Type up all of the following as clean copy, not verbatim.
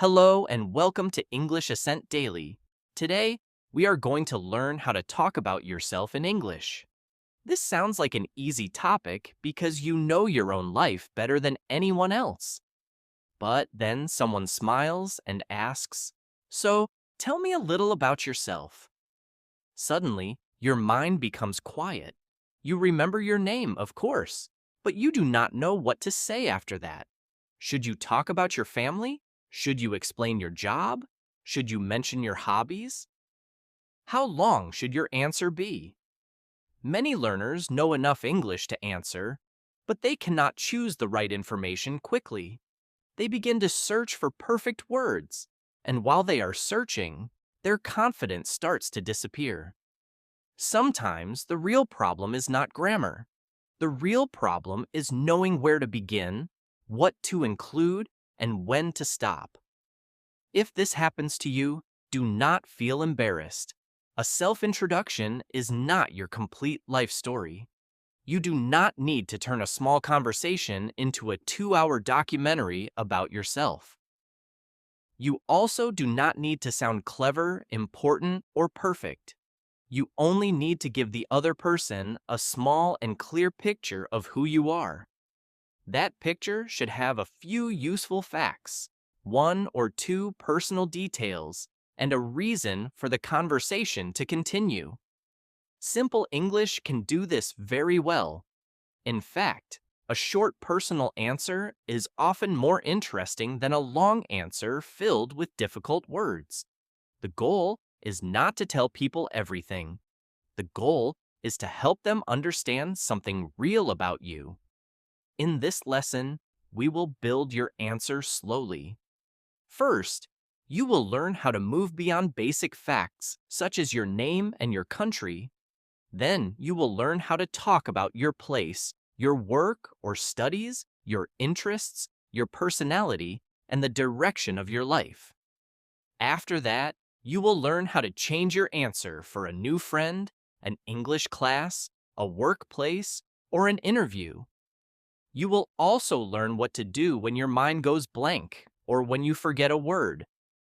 Hello and welcome to English Ascent Daily. Today, we are going to learn how to talk about yourself in English. This sounds like an easy topic because you know your own life better than anyone else. But then someone smiles and asks, "So, tell me a little about yourself." Suddenly, your mind becomes quiet. You remember your name, of course, but you do not know what to say after that. Should you talk about your family? Should you explain your job? Should you mention your hobbies? How long should your answer be? Many learners know enough English to answer, but they cannot choose the right information quickly. They begin to search for perfect words, and while they are searching, their confidence starts to disappear. Sometimes the real problem is not grammar. The real problem is knowing where to begin, what to include, and when to stop. If this happens to you, do not feel embarrassed. A self-introduction is not your complete life story. You do not need to turn a small conversation into a 2-hour documentary about yourself. You also do not need to sound clever, important, or perfect. You only need to give the other person a small and clear picture of who you are. That picture should have a few useful facts, one or two personal details, and a reason for the conversation to continue. Simple English can do this very well. In fact, a short personal answer is often more interesting than a long answer filled with difficult words. The goal is not to tell people everything. The goal is to help them understand something real about you. In this lesson, we will build your answer slowly. First, you will learn how to move beyond basic facts, such as your name and your country. Then you will learn how to talk about your place, your work or studies, your interests, your personality, and the direction of your life. After that, you will learn how to change your answer for a new friend, an English class, a workplace, or an interview. You will also learn what to do when your mind goes blank or when you forget a word.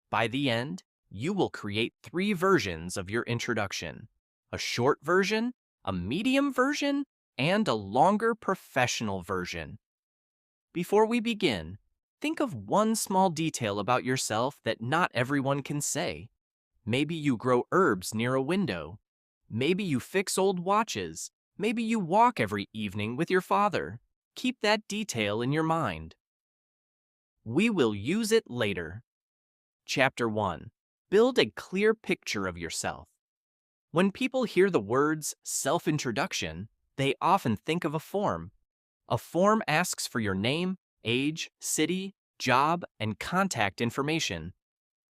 By the end, you will create 3 versions of your introduction: a short version, a medium version, and a longer professional version. Before we begin, think of one small detail about yourself that not everyone can say. Maybe you grow herbs near a window. Maybe you fix old watches. Maybe you walk every evening with your father. Keep that detail in your mind. We will use it later. Chapter 1. Build a clear picture of yourself. When people hear the words self-introduction, they often think of a form. A form asks for your name, age, city, job, and contact information.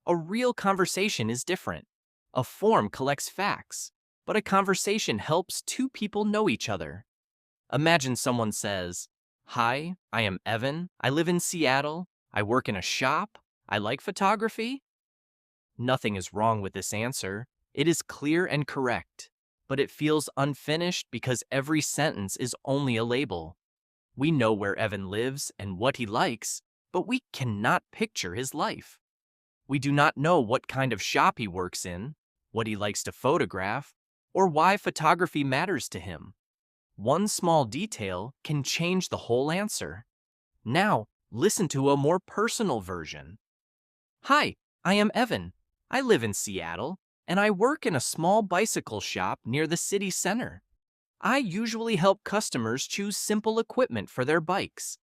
A real conversation is different. A form collects facts, but a conversation helps 2 people know each other. Imagine someone says, "Hi, I am Evan. I live in Seattle. I work in a shop. I like photography." Nothing is wrong with this answer. It is clear and correct, but it feels unfinished because every sentence is only a label. We know where Evan lives and what he likes, but we cannot picture his life. We do not know what kind of shop he works in, what he likes to photograph, or why photography matters to him. One small detail can change the whole answer. Now, listen to a more personal version. "Hi, I am Evan. I live in Seattle, and I work in a small bicycle shop near the city center. I usually help customers choose simple equipment for their bikes.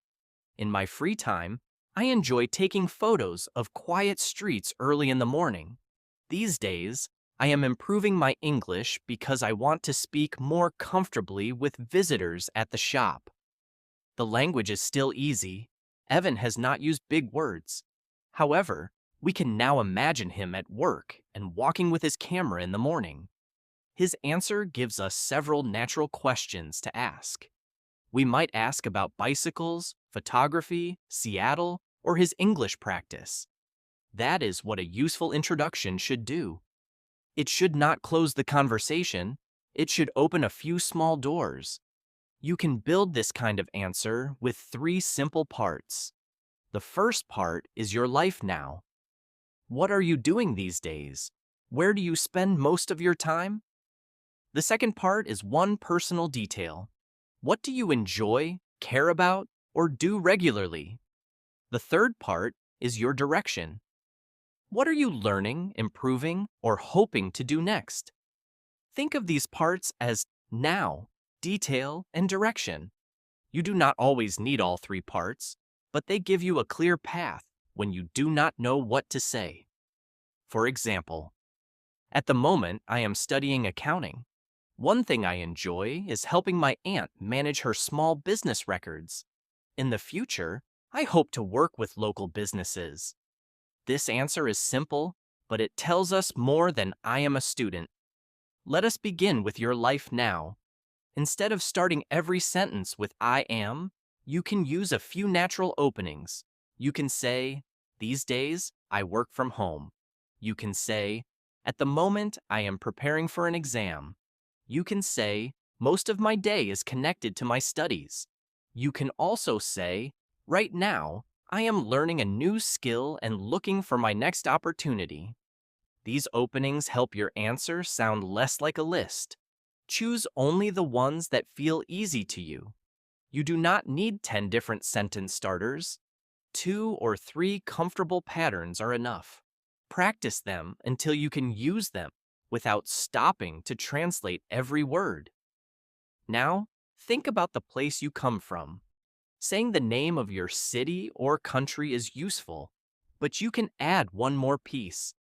In my free time, I enjoy taking photos of quiet streets early in the morning. These days, I am improving my English because I want to speak more comfortably with visitors at the shop." The language is still easy. Evan has not used big words. However, we can now imagine him at work and walking with his camera in the morning. His answer gives us several natural questions to ask. We might ask about bicycles, photography, Seattle, or his English practice. That is what a useful introduction should do. It should not close the conversation. It should open a few small doors. You can build this kind of answer with 3 simple parts. The first part is your life now. What are you doing these days? Where do you spend most of your time? The second part is one personal detail. What do you enjoy, care about, or do regularly? The third part is your direction. What are you learning, improving, or hoping to do next? Think of these parts as now, detail, and direction. You do not always need all three parts, but they give you a clear path when you do not know what to say. For example, at the moment I am studying accounting. One thing I enjoy is helping my aunt manage her small business records. In the future, I hope to work with local businesses. This answer is simple, but it tells us more than I am a student. Let us begin with your life now. Instead of starting every sentence with I am, you can use a few natural openings. You can say, these days, I work from home. You can say, at the moment, I am preparing for an exam. You can say, most of my day is connected to my studies. You can also say, right now, I am learning a new skill and looking for my next opportunity. These openings help your answer sound less like a list. Choose only the ones that feel easy to you. You do not need 10 different sentence starters. 2 or 3 comfortable patterns are enough. Practice them until you can use them without stopping to translate every word. Now, think about the place you come from. Saying the name of your city or country is useful, but you can add one more piece.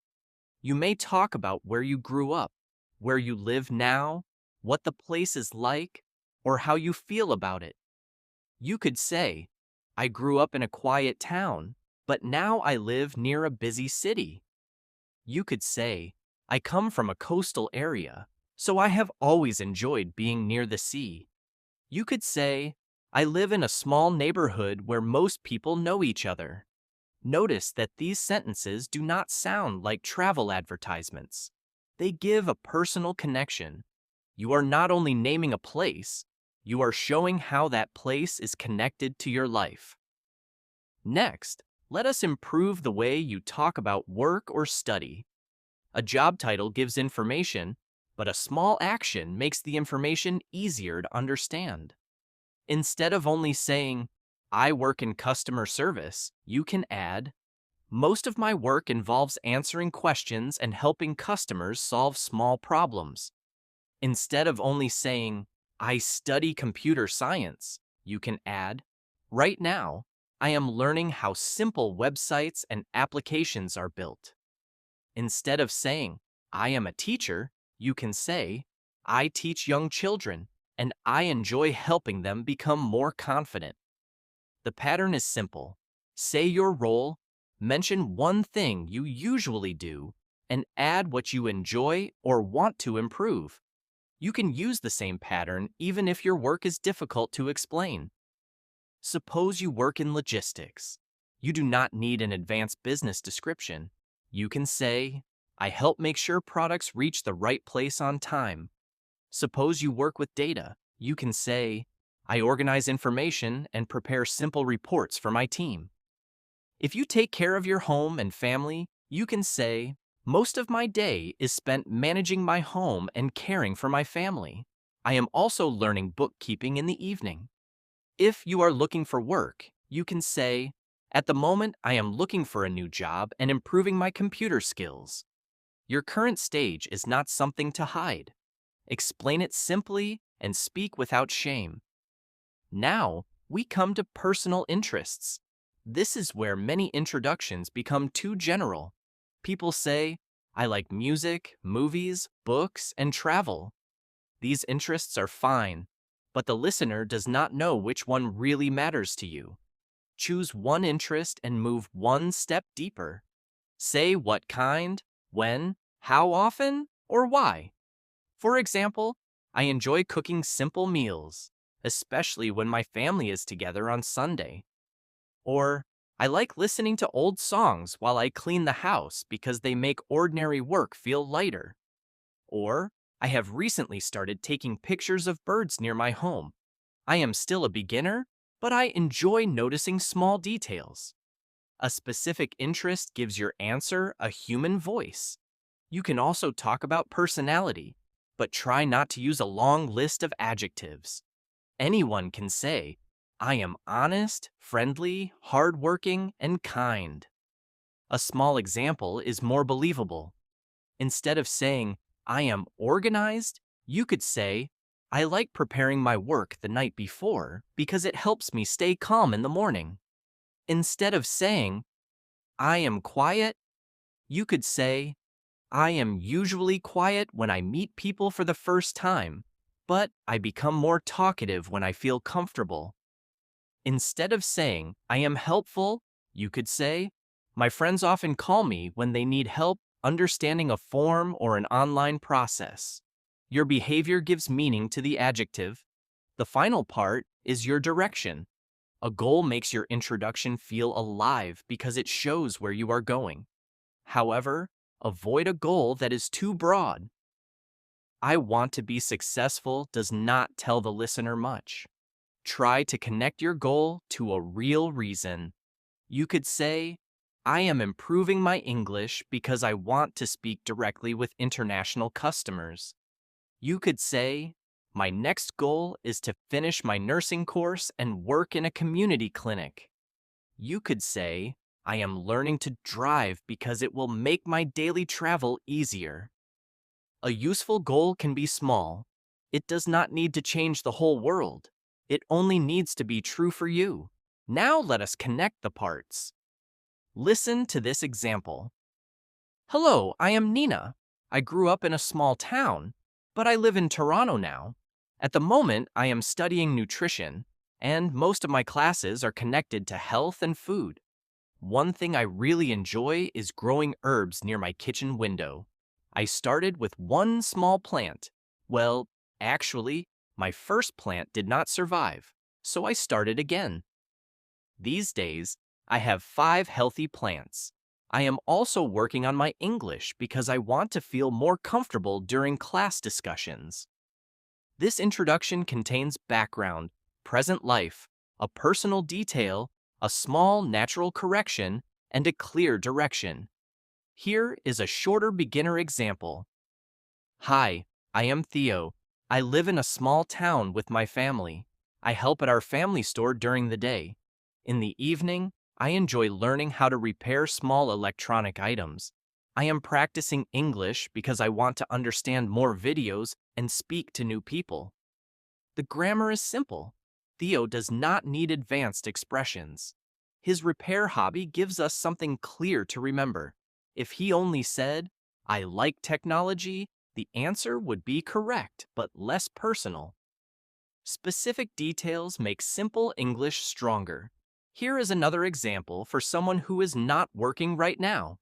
You may talk about where you grew up, where you live now, what the place is like, or how you feel about it. You could say, I grew up in a quiet town, but now I live near a busy city. You could say, I come from a coastal area, so I have always enjoyed being near the sea. You could say, I live in a small neighborhood where most people know each other. Notice that these sentences do not sound like travel advertisements. They give a personal connection. You are not only naming a place, you are showing how that place is connected to your life. Next, let us improve the way you talk about work or study. A job title gives information, but a small action makes the information easier to understand. Instead of only saying, I work in customer service, you can add, most of my work involves answering questions and helping customers solve small problems. Instead of only saying, I study computer science, you can add, right now, I am learning how simple websites and applications are built. Instead of saying, I am a teacher, you can say, I teach young children, and I enjoy helping them become more confident. The pattern is simple. Say your role, mention one thing you usually do, and add what you enjoy or want to improve. You can use the same pattern even if your work is difficult to explain. Suppose you work in logistics. You do not need an advanced business description. You can say, I help make sure products reach the right place on time. Suppose you work with data. You can say, I organize information and prepare simple reports for my team. If you take care of your home and family, you can say, most of my day is spent managing my home and caring for my family. I am also learning bookkeeping in the evening. If you are looking for work, you can say, at the moment I am looking for a new job and improving my computer skills. Your current stage is not something to hide. Explain it simply and speak without shame. Now, we come to personal interests. This is where many introductions become too general. People say, I like music, movies, books, and travel. These interests are fine, but the listener does not know which one really matters to you. Choose one interest and move one step deeper. Say what kind, when, how often, or why. For example, I enjoy cooking simple meals, especially when my family is together on Sunday. Or, I like listening to old songs while I clean the house because they make ordinary work feel lighter. Or, I have recently started taking pictures of birds near my home. I am still a beginner, but I enjoy noticing small details. A specific interest gives your answer a human voice. You can also talk about personality, but try not to use a long list of adjectives. Anyone can say, I am honest, friendly, hardworking, and kind. A small example is more believable. Instead of saying, I am organized, you could say, I like preparing my work the night before because it helps me stay calm in the morning. Instead of saying, I am quiet, you could say, I am usually quiet when I meet people for the first time, but I become more talkative when I feel comfortable. Instead of saying, I am helpful, you could say, my friends often call me when they need help understanding a form or an online process. Your behavior gives meaning to the adjective. The final part is your direction. A goal makes your introduction feel alive because it shows where you are going. However, avoid a goal that is too broad. I want to be successful does not tell the listener much. Try to connect your goal to a real reason. You could say, I am improving my English because I want to speak directly with international customers. You could say, my next goal is to finish my nursing course and work in a community clinic. You could say, I am learning to drive because it will make my daily travel easier. A useful goal can be small. It does not need to change the whole world. It only needs to be true for you. Now let us connect the parts. Listen to this example. Hello, I am Nina. I grew up in a small town, but I live in Toronto now. At the moment, I am studying nutrition, and most of my classes are connected to health and food. One thing I really enjoy is growing herbs near my kitchen window. I started with one small plant. Well, actually, my first plant did not survive, so I started again. These days, I have 5 healthy plants. I am also working on my English because I want to feel more comfortable during class discussions. This introduction contains background, present life, a personal detail, a small natural correction, and a clear direction. Here is a shorter beginner example. Hi, I am Theo. I live in a small town with my family. I help at our family store during the day. In the evening, I enjoy learning how to repair small electronic items. I am practicing English because I want to understand more videos and speak to new people. The grammar is simple. Theo does not need advanced expressions. His repair hobby gives us something clear to remember. If he only said, I like technology, the answer would be correct, but less personal. Specific details make simple English stronger. Here is another example for someone who is not working right now.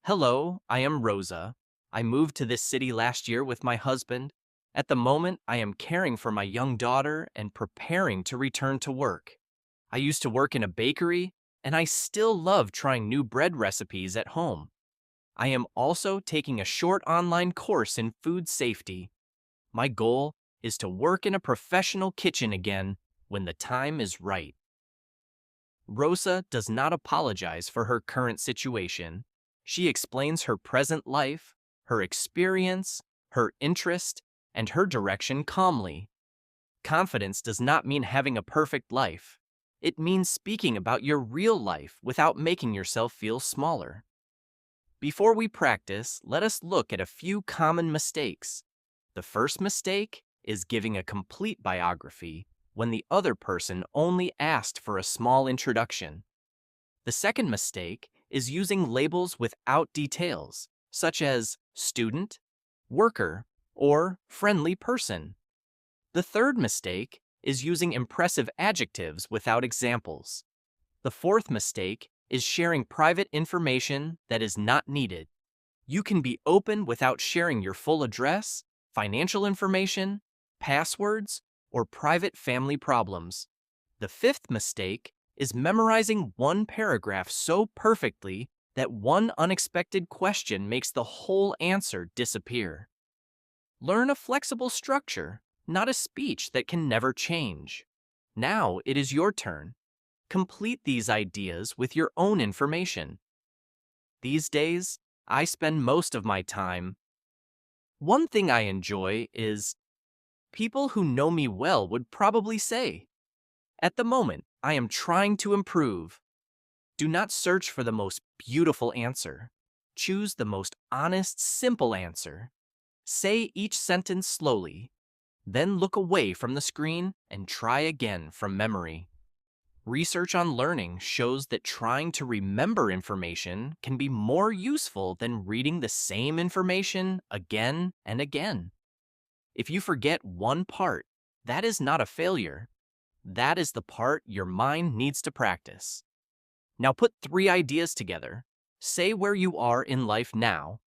Hello, I am Rosa. I moved to this city last year with my husband. At the moment, I am caring for my young daughter and preparing to return to work. I used to work in a bakery, and I still love trying new bread recipes at home. I am also taking a short online course in food safety. My goal is to work in a professional kitchen again when the time is right. Rosa does not apologize for her current situation. She explains her present life, her experience, her interest, and her direction calmly. Confidence does not mean having a perfect life. It means speaking about your real life without making yourself feel smaller. Before we practice, let us look at a few common mistakes. The first mistake is giving a complete biography when the other person only asked for a small introduction. The second mistake is using labels without details, such as student, worker, or friendly person. The third mistake is using impressive adjectives without examples. The fourth mistake is sharing private information that is not needed. You can be open without sharing your full address, financial information, passwords, or private family problems. The fifth mistake is memorizing one paragraph so perfectly that one unexpected question makes the whole answer disappear. Learn a flexible structure, not a speech that can never change. Now it is your turn. Complete these ideas with your own information. These days, I spend most of my time. One thing I enjoy is people who know me well would probably say, at the moment, I am trying to improve. Do not search for the most beautiful answer. Choose the most honest, simple answer. Say each sentence slowly, then look away from the screen and try again from memory. Research on learning shows that trying to remember information can be more useful than reading the same information again and again. If you forget one part, that is not a failure. That is the part your mind needs to practice. Now put 3 ideas together. Say where you are in life now.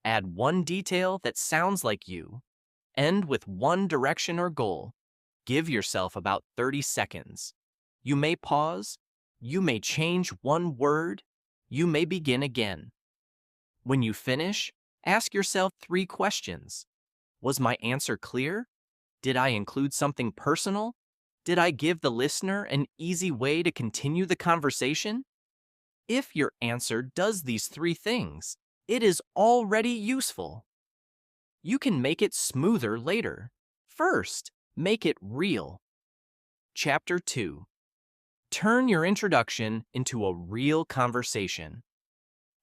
Add one detail that sounds like you. End with one direction or goal. Give yourself about 30 seconds. You may pause. You may change one word. You may begin again. When you finish, ask yourself 3 questions. Was my answer clear? Did I include something personal? Did I give the listener an easy way to continue the conversation? If your answer does these 3 things, it is already useful. You can make it smoother later. First, make it real. Chapter 2. Turn your introduction into a real conversation.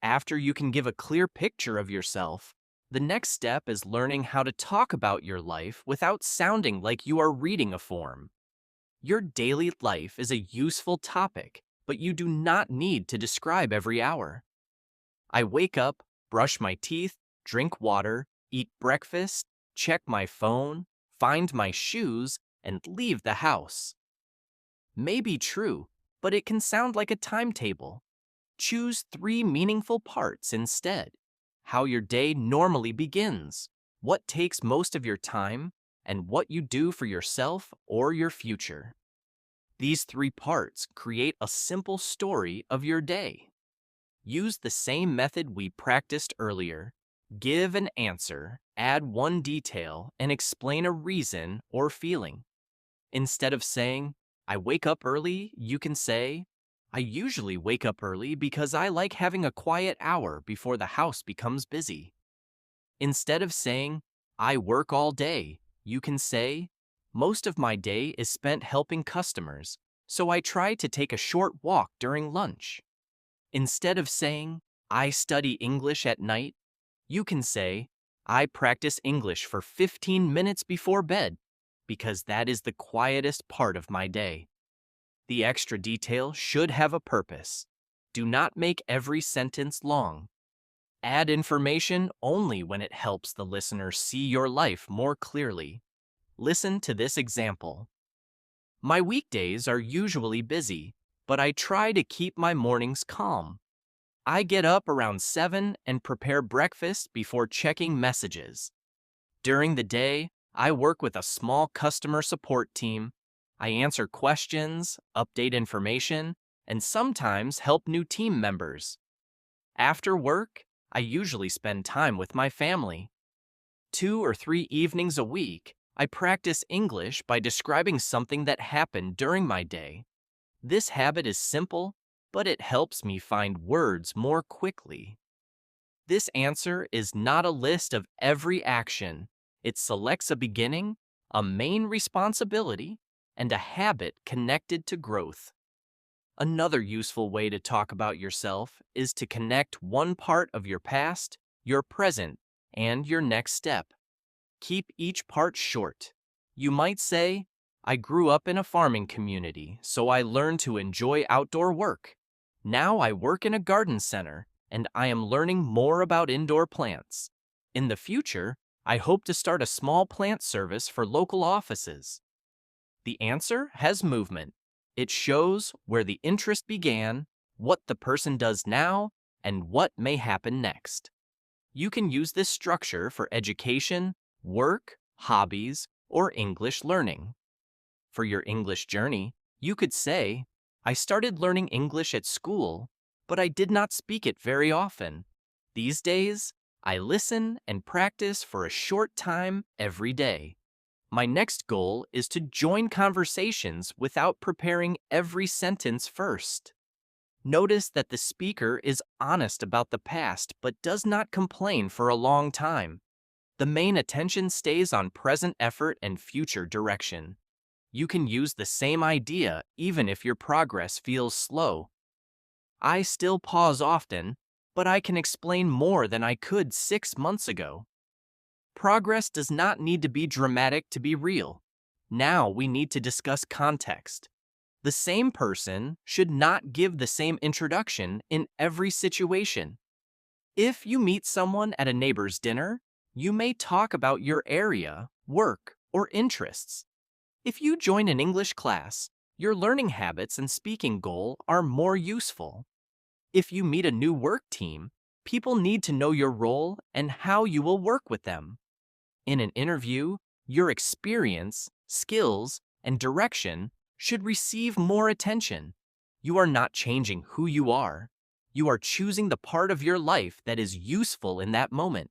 After you can give a clear picture of yourself, the next step is learning how to talk about your life without sounding like you are reading a form. Your daily life is a useful topic, but you do not need to describe every hour. I wake up, brush my teeth, drink water, eat breakfast, check my phone, find my shoes, and leave the house. May be true, but it can sound like a timetable. Choose 3 meaningful parts instead. How your day normally begins, what takes most of your time, and what you do for yourself or your future. These 3 parts create a simple story of your day. Use the same method we practiced earlier. Give an answer, add one detail, and explain a reason or feeling. Instead of saying, I wake up early, you can say, I usually wake up early because I like having a quiet hour before the house becomes busy. Instead of saying, I work all day, you can say, most of my day is spent helping customers, so I try to take a short walk during lunch. Instead of saying, I study English at night, you can say, I practice English for 15 minutes before bed, because that is the quietest part of my day. The extra detail should have a purpose. Do not make every sentence long. Add information only when it helps the listener see your life more clearly. Listen to this example. My weekdays are usually busy, but I try to keep my mornings calm. I get up around 7 and prepare breakfast before checking messages. During the day, I work with a small customer support team. I answer questions, update information, and sometimes help new team members. After work, I usually spend time with my family. 2 or 3 evenings a week, I practice English by describing something that happened during my day. This habit is simple, but it helps me find words more quickly. This answer is not a list of every action. It selects a beginning, a main responsibility, and a habit connected to growth. Another useful way to talk about yourself is to connect one part of your past, your present, and your next step. Keep each part short. You might say, I grew up in a farming community, so I learned to enjoy outdoor work. Now I work in a garden center, and I am learning more about indoor plants. In the future, I hope to start a small plant service for local offices. The answer has movement. It shows where the interest began, what the person does now, and what may happen next. You can use this structure for education, work, hobbies, or English learning. For your English journey, you could say, I started learning English at school, but I did not speak it very often. These days, I listen and practice for a short time every day. My next goal is to join conversations without preparing every sentence first. Notice that the speaker is honest about the past but does not complain for a long time. The main attention stays on present effort and future direction. You can use the same idea even if your progress feels slow. I still pause often, but I can explain more than I could 6 months ago. Progress does not need to be dramatic to be real. Now we need to discuss context. The same person should not give the same introduction in every situation. If you meet someone at a neighbor's dinner, you may talk about your area, work, or interests. If you join an English class, your learning habits and speaking goal are more useful. If you meet a new work team, people need to know your role and how you will work with them. In an interview, your experience, skills, and direction should receive more attention. You are not changing who you are. You are choosing the part of your life that is useful in that moment.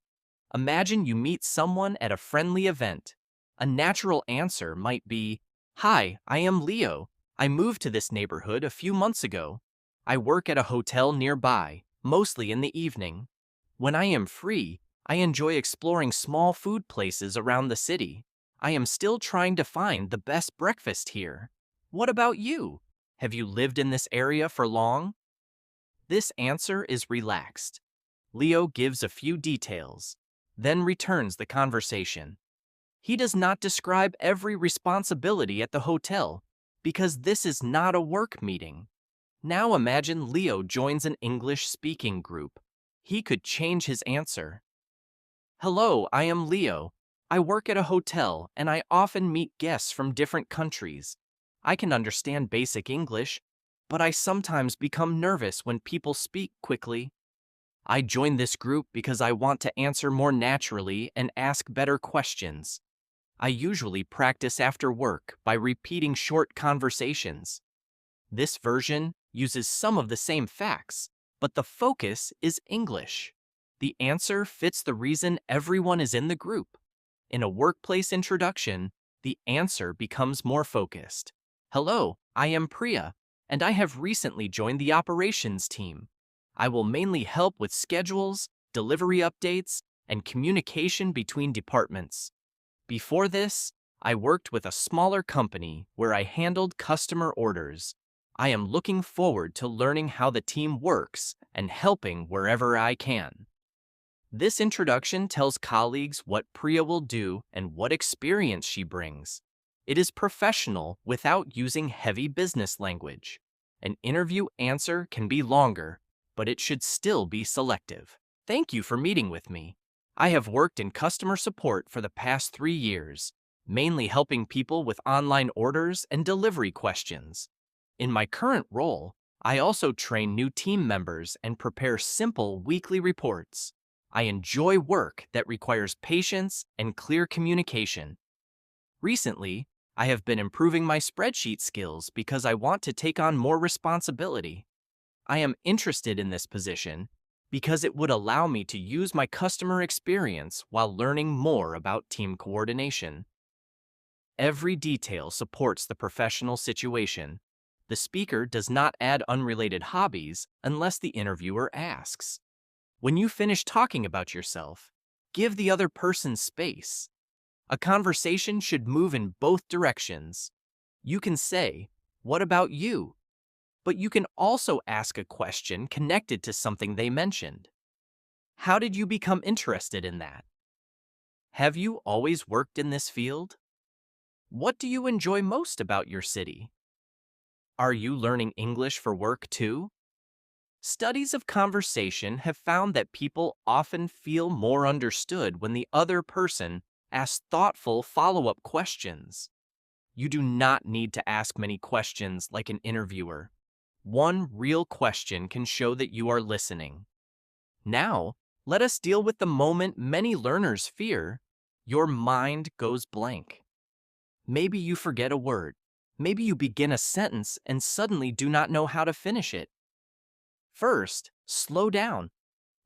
Imagine you meet someone at a friendly event. A natural answer might be, "Hi, I am Leo. I moved to this neighborhood a few months ago. I work at a hotel nearby, mostly in the evening. When I am free, I enjoy exploring small food places around the city. I am still trying to find the best breakfast here. What about you? Have you lived in this area for long?" This answer is relaxed. Leo gives a few details, then returns the conversation. He does not describe every responsibility at the hotel because this is not a work meeting. Now imagine Leo joins an English-speaking group. He could change his answer. "Hello, I am Leo. I work at a hotel and I often meet guests from different countries. I can understand basic English, but I sometimes become nervous when people speak quickly. I joined this group because I want to answer more naturally and ask better questions. I usually practice after work by repeating short conversations." This version uses some of the same facts, but the focus is English. The answer fits the reason everyone is in the group. In a workplace introduction, the answer becomes more focused. "Hello, I am Priya, and I have recently joined the operations team. I will mainly help with schedules, delivery updates, and communication between departments. Before this, I worked with a smaller company where I handled customer orders. I am looking forward to learning how the team works and helping wherever I can." This introduction tells colleagues what Priya will do and what experience she brings. It is professional without using heavy business language. An interview answer can be longer, but it should still be selective. "Thank you for meeting with me. I have worked in customer support for the past 3 years, mainly helping people with online orders and delivery questions. In my current role, I also train new team members and prepare simple weekly reports. I enjoy work that requires patience and clear communication. Recently, I have been improving my spreadsheet skills because I want to take on more responsibility. I am interested in this position because it would allow me to use my customer experience while learning more about team coordination." Every detail supports the professional situation. The speaker does not add unrelated hobbies unless the interviewer asks. When you finish talking about yourself, give the other person space. A conversation should move in both directions. You can say, "What about you?" But you can also ask a question connected to something they mentioned. "How did you become interested in that?" "Have you always worked in this field?" "What do you enjoy most about your city?" "Are you learning English for work too?" Studies of conversation have found that people often feel more understood when the other person asks thoughtful follow-up questions. You do not need to ask many questions like an interviewer. One real question can show that you are listening. Now, let us deal with the moment many learners fear. Your mind goes blank. Maybe you forget a word. Maybe you begin a sentence and suddenly do not know how to finish it. First, slow down.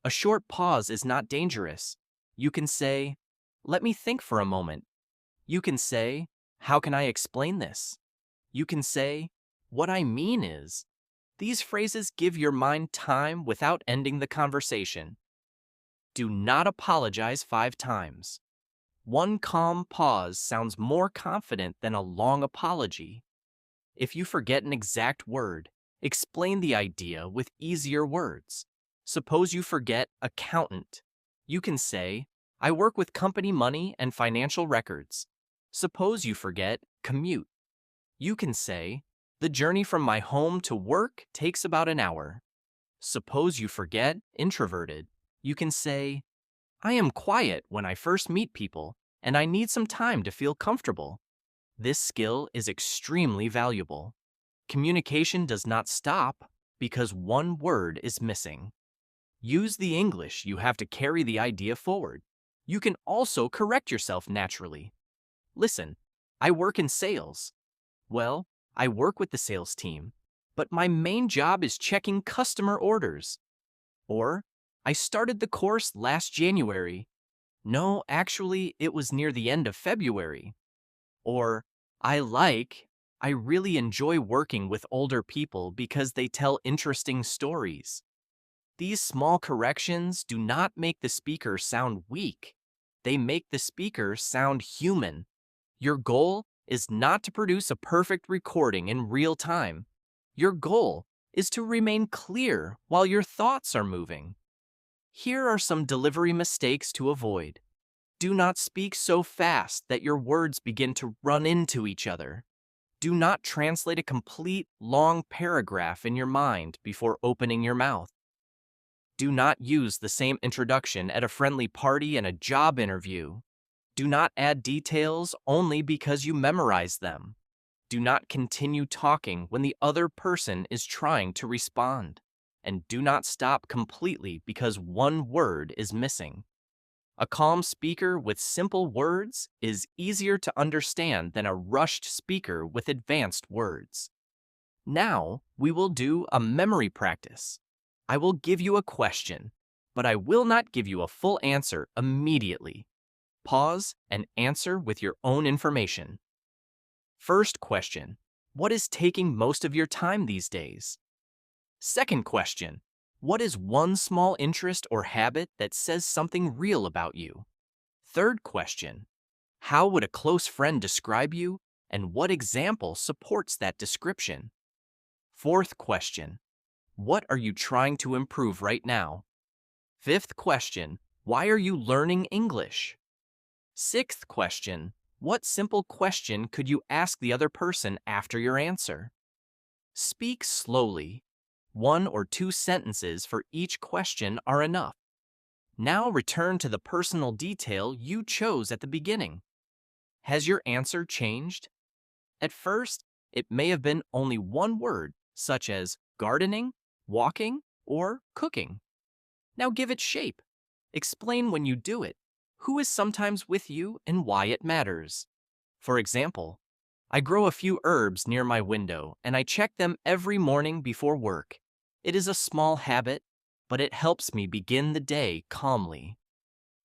A short pause is not dangerous. You can say, "Let me think for a moment." You can say, how can I explain this? You can say, what I mean is. These phrases give your mind time without ending the conversation. Do not apologize 5 times. One calm pause sounds more confident than a long apology. If you forget an exact word, explain the idea with easier words. Suppose you forget accountant. You can say, I work with company money and financial records. Suppose you forget commute. You can say, the journey from my home to work takes about an hour. Suppose you forget introverted. You can say, I am quiet when I first meet people, and I need some time to feel comfortable. This skill is extremely valuable. Communication does not stop because one word is missing. Use the English you have to carry the idea forward. You can also correct yourself naturally. Listen, I work in sales. Well, I work with the sales team, but my main job is checking customer orders. Or, I started the course last January. No, actually, it was near the end of February. Or, I really enjoy working with older people because they tell interesting stories. These small corrections do not make the speaker sound weak. They make the speaker sound human. Your goal is not to produce a perfect recording in real time. Your goal is to remain clear while your thoughts are moving. Here are some delivery mistakes to avoid. Do not speak so fast that your words begin to run into each other. Do not translate a complete, long paragraph in your mind before opening your mouth. Do not use the same introduction at a friendly party and a job interview. Do not add details only because you memorized them. Do not continue talking when the other person is trying to respond. And do not stop completely because one word is missing. A calm speaker with simple words is easier to understand than a rushed speaker with advanced words. Now, we will do a memory practice. I will give you a question, but I will not give you a full answer immediately. Pause and answer with your own information. First question, what is taking most of your time these days? Second question, what is one small interest or habit that says something real about you? Third question, how would a close friend describe you, and what example supports that description? Fourth question, what are you trying to improve right now? Fifth question, why are you learning English? Sixth question, what simple question could you ask the other person after your answer? Speak slowly. 1 or 2 sentences for each question are enough. Now return to the personal detail you chose at the beginning. Has your answer changed? At first, it may have been only one word, such as gardening, walking, or cooking. Now give it shape. Explain when you do it, who is sometimes with you and why it matters. For example, I grow a few herbs near my window and I check them every morning before work. It is a small habit, but it helps me begin the day calmly.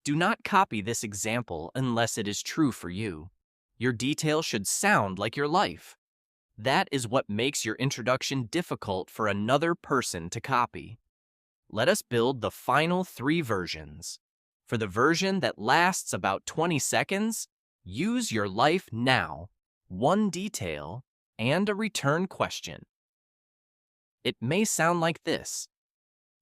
Do not copy this example unless it is true for you. Your detail should sound like your life. That is what makes your introduction difficult for another person to copy. Let us build the final 3 versions. For the version that lasts about 20 seconds, use your life now, one detail, and a return question. It may sound like this.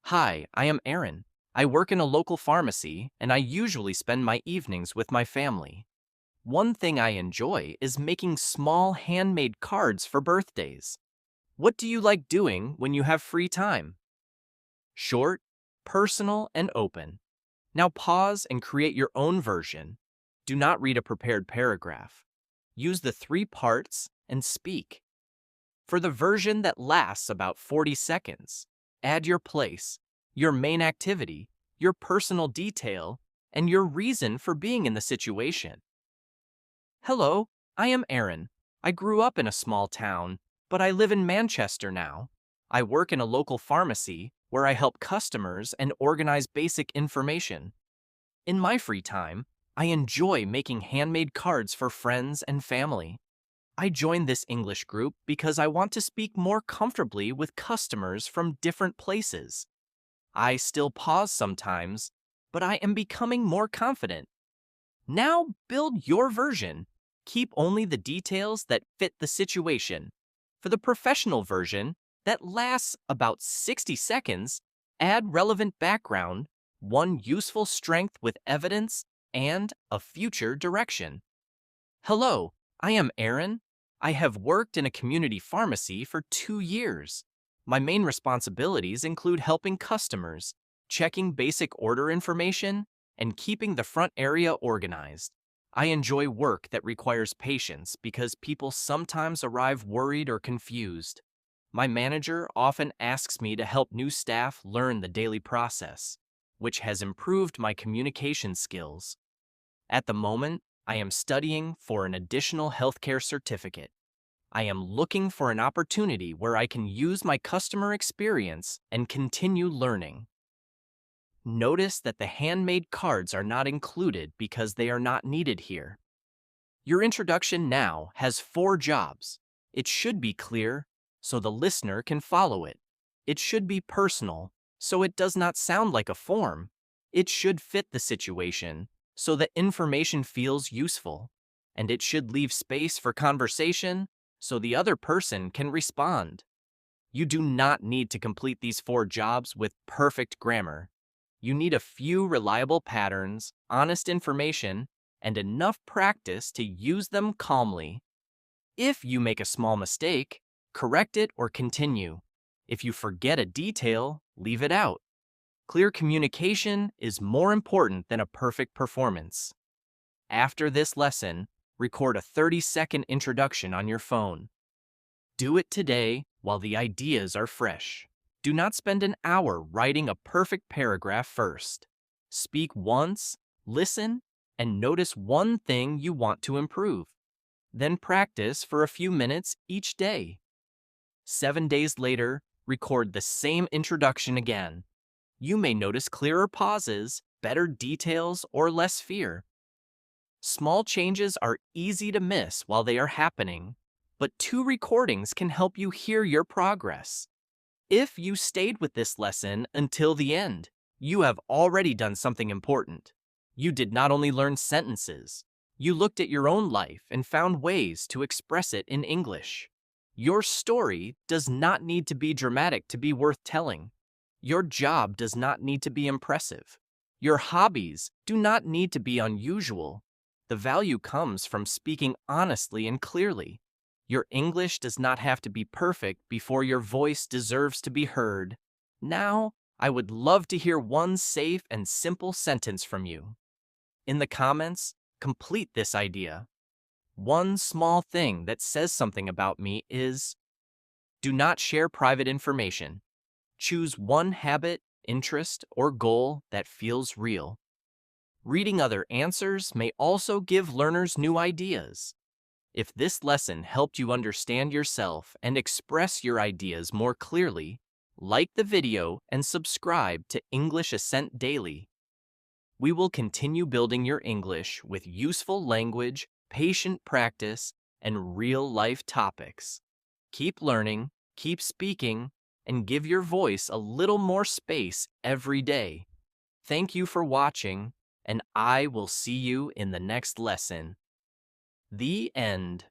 Hi, I am Aaron. I work in a local pharmacy, and I usually spend my evenings with my family. One thing I enjoy is making small handmade cards for birthdays. What do you like doing when you have free time? Short, personal, and open. Now pause and create your own version. Do not read a prepared paragraph. Use the 3 parts and speak. For the version that lasts about 40 seconds, add your place, your main activity, your personal detail, and your reason for being in the situation. Hello, I am Aaron. I grew up in a small town, but I live in Manchester now. I work in a local pharmacy where I help customers and organize basic information. In my free time, I enjoy making handmade cards for friends and family. I joined this English group because I want to speak more comfortably with customers from different places. I still pause sometimes, but I am becoming more confident. Now build your version. Keep only the details that fit the situation. For the professional version, that lasts about 60 seconds, add relevant background, one useful strength with evidence, and a future direction. Hello, I am Aaron. I have worked in a community pharmacy for 2 years. My main responsibilities include helping customers, checking basic order information, and keeping the front area organized. I enjoy work that requires patience because people sometimes arrive worried or confused. My manager often asks me to help new staff learn the daily process, which has improved my communication skills. At the moment, I am studying for an additional healthcare certificate. I am looking for an opportunity where I can use my customer experience and continue learning. Notice that the handmade cards are not included because they are not needed here. Your introduction now has 4 jobs. It should be clear, so the listener can follow it. It should be personal, so it does not sound like a form. It should fit the situation, so the information feels useful. And it should leave space for conversation, so the other person can respond. You do not need to complete these 4 jobs with perfect grammar. You need a few reliable patterns, honest information, and enough practice to use them calmly. If you make a small mistake, correct it or continue. If you forget a detail, leave it out. Clear communication is more important than a perfect performance. After this lesson, record a 30-second introduction on your phone. Do it today while the ideas are fresh. Do not spend an hour writing a perfect paragraph first. Speak once, listen, and notice one thing you want to improve. Then practice for a few minutes each day. 7 days later, record the same introduction again. You may notice clearer pauses, better details, or less fear. Small changes are easy to miss while they are happening, but 2 recordings can help you hear your progress. If you stayed with this lesson until the end, you have already done something important. You did not only learn sentences, you looked at your own life and found ways to express it in English. Your story does not need to be dramatic to be worth telling. Your job does not need to be impressive. Your hobbies do not need to be unusual. The value comes from speaking honestly and clearly. Your English does not have to be perfect before your voice deserves to be heard. Now, I would love to hear one safe and simple sentence from you. In the comments, complete this idea. One small thing that says something about me is: do not share private information. Choose one habit, interest, or goal that feels real. Reading other answers may also give learners new ideas. If this lesson helped you understand yourself and express your ideas more clearly, like the video and subscribe to English Ascent Daily. We will continue building your English with useful language, patient practice, and real-life topics. Keep learning, keep speaking, and give your voice a little more space every day. Thank you for watching, and I will see you in the next lesson. The end.